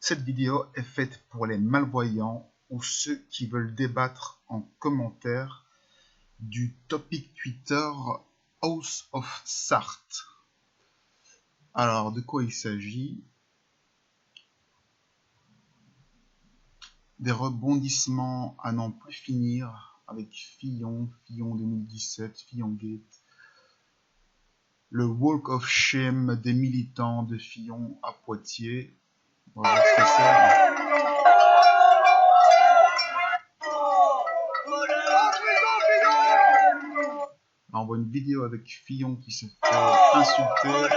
Cette vidéo est faite pour les malvoyants ou ceux qui veulent débattre en commentaire du topic Twitter House of Sarthe. Alors, de quoi il s'agit? Des rebondissements à n'en plus finir avec Fillon 2017, Fillon Gate, le Walk of Shame des militants de Fillon à Poitiers. On va voir ce que c'est. On voit une vidéo avec Fillon qui se fait insulter.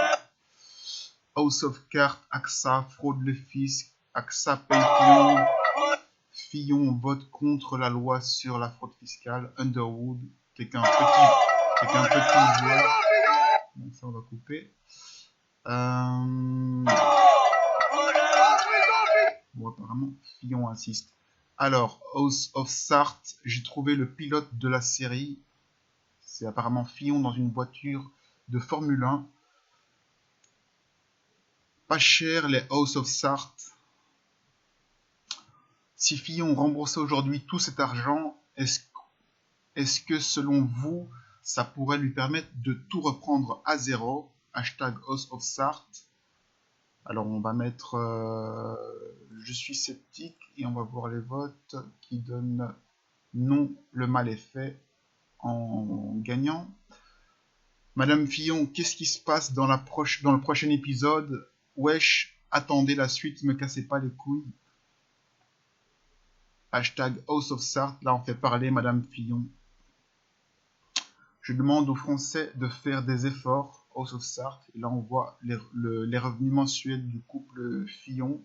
House of Cartes, AXA, fraude le fisc, AXA paye Fillon. Fillon vote contre la loi sur la fraude fiscale. Underwood, quelqu'un petit joueur. Donc ça on va couper. Bon, apparemment Fillon insiste. Alors, House of Sarthe, j'ai trouvé le pilote de la série. C'est apparemment Fillon dans une voiture de Formule 1. Pas cher les House of Sarthe. Si Fillon remboursait aujourd'hui tout cet argent, est-ce que selon vous, ça pourrait lui permettre de tout reprendre à zéro? Hashtag House of Sarthe. Alors on va mettre je suis sceptique et on va voir les votes qui donnent non, le mal est fait en gagnant. Madame Fillon, qu'est-ce qui se passe dans le prochain épisode? Wesh, attendez la suite, me cassez pas les couilles. Hashtag House of Sarthe, là on fait parler Madame Fillon. Je demande aux Français de faire des efforts, House of Sarthe, et là on voit les revenus mensuels du couple Fillon.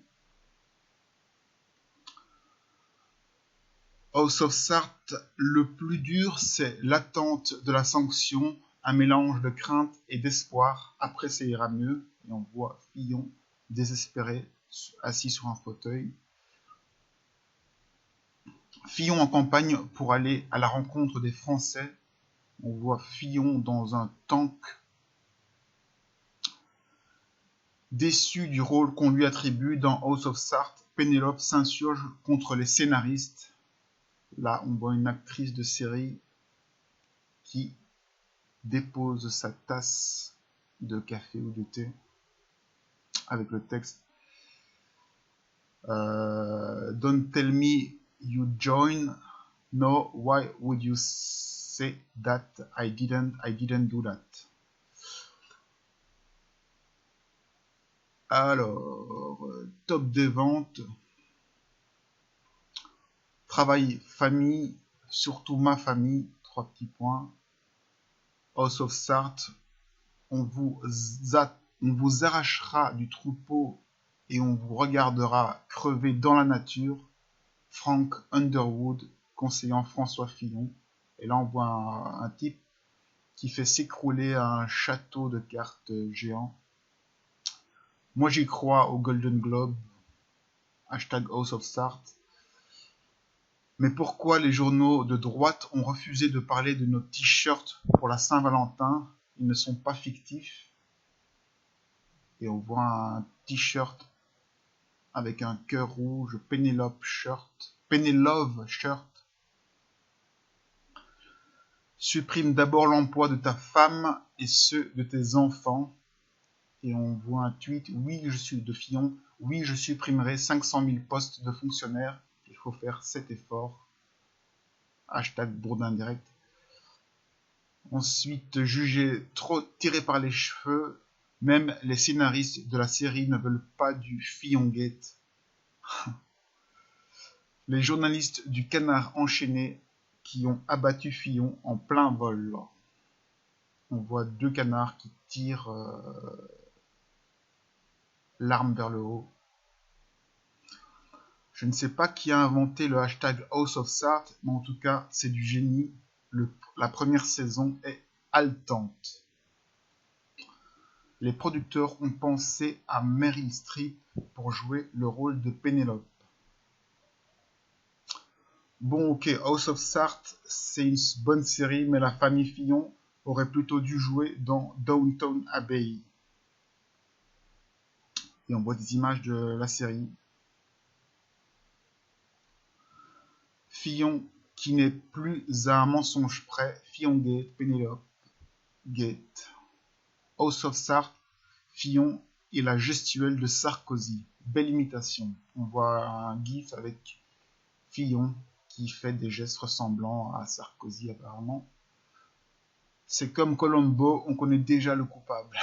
House of Sarthe, le plus dur c'est l'attente de la sanction, un mélange de crainte et d'espoir, après ça ira mieux, et on voit Fillon désespéré, assis sur un fauteuil. Fillon en campagne pour aller à la rencontre des Français. On voit Fillon dans un tank. Déçu du rôle qu'on lui attribue dans House of Sarthe, Pénélope s'insurge contre les scénaristes. Là, on voit une actrice de série qui dépose sa tasse de café ou de thé avec le texte Don't tell me you join. No, why would you say that? I didn't do that. Alors, top des ventes. Travail, famille, surtout ma famille, 3 petits points. House of Sarthe, on vous arrachera du troupeau et on vous regardera crever dans la nature. Frank Underwood, conseillant François Fillon. Et là, on voit un type qui fait s'écrouler un château de cartes géant. Moi, j'y crois au Golden Globe. Hashtag House of Sarthe. Mais pourquoi les journaux de droite ont refusé de parler de nos t-shirts pour la Saint-Valentin? Ils ne sont pas fictifs. Et on voit un t-shirt avec un cœur rouge, Pénélope shirt. Supprime d'abord l'emploi de ta femme et ceux de tes enfants. Et on voit un tweet, oui, je suis de Fillon, oui, je supprimerai 500 000 postes de fonctionnaires. Il faut faire cet effort. Hashtag Bourdin direct. Ensuite, jugé trop tiré par les cheveux, même les scénaristes de la série ne veulent pas du Fillon Gate. Les journalistes du Canard enchaîné qui ont abattu Fillon en plein vol. On voit 2 canards qui tirent l'arme vers le haut. Je ne sais pas qui a inventé le hashtag House of Sarthe, mais en tout cas, c'est du génie. La première saison est haletante. Les producteurs ont pensé à Meryl Streep pour jouer le rôle de Pénélope. Bon, ok, House of Sarthe, c'est une bonne série, mais la famille Fillon aurait plutôt dû jouer dans Downton Abbey. Et on voit des images de la série. Fillon qui n'est plus à un mensonge près, Fillon-Gate, Pénélope Gate. House of Sarthe, Fillon et la gestuelle de Sarkozy. Belle imitation. On voit un gif avec Fillon qui fait des gestes ressemblants à Sarkozy apparemment. C'est comme Colombo, on connaît déjà le coupable.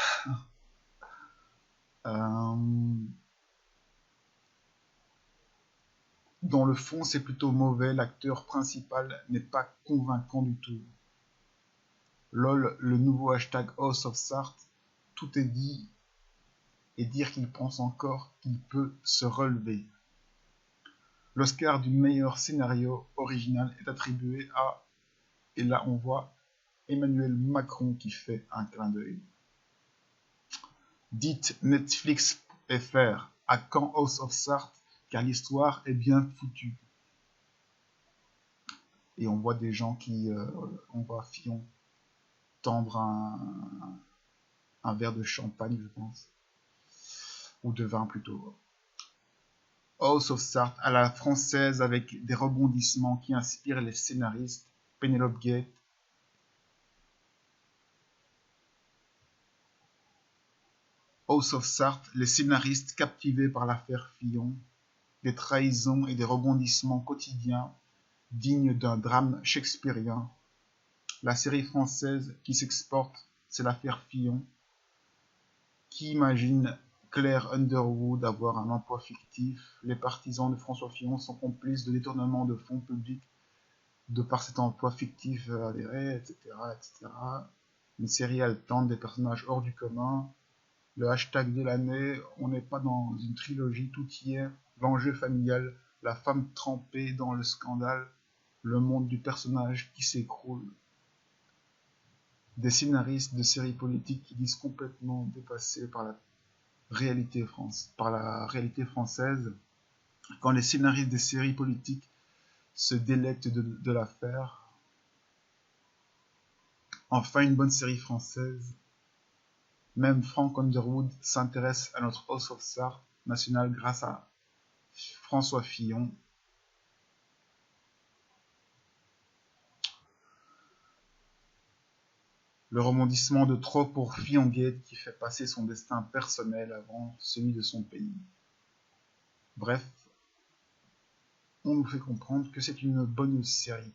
Dans le fond, c'est plutôt mauvais, l'acteur principal n'est pas convaincant du tout. LOL, le nouveau hashtag House of Sarthe, tout est dit et dire qu'il pense encore qu'il peut se relever. L'Oscar du meilleur scénario original est attribué à, et là on voit Emmanuel Macron qui fait un clin d'œil. Dites Netflix FR, à quand House of Sarthe, car l'histoire est bien foutue. Et on voit des gens qui, on voit Fillon tendre un verre de champagne, je pense, ou de vin plutôt. House of Sarthe à la française avec des rebondissements qui inspirent les scénaristes. Pénélope Gate. House of Sarthe, les scénaristes captivés par l'affaire Fillon, des trahisons et des rebondissements quotidiens dignes d'un drame shakespearien. La série française qui s'exporte, c'est l'affaire Fillon. Qui imagine Claire Underwood avoir un emploi fictif? Les partisans de François Fillon sont complices de détournement de fonds publics de par cet emploi fictif avéré, etc., etc. Une série haletante, des personnages hors du commun. Le hashtag de l'année, on n'est pas dans une trilogie tout y est. L'enjeu familial, la femme trempée dans le scandale, le monde du personnage qui s'écroule. Des scénaristes de séries politiques qui disent complètement dépassés par la réalité française. Quand les scénaristes des séries politiques se délectent de l'affaire. Enfin, une bonne série française. Même Frank Underwood s'intéresse à notre House of Sarthe national grâce à François Fillon. Le rebondissement de trop pour Fillon-Gate qui fait passer son destin personnel avant celui de son pays. Bref, on nous fait comprendre que c'est une bonne série.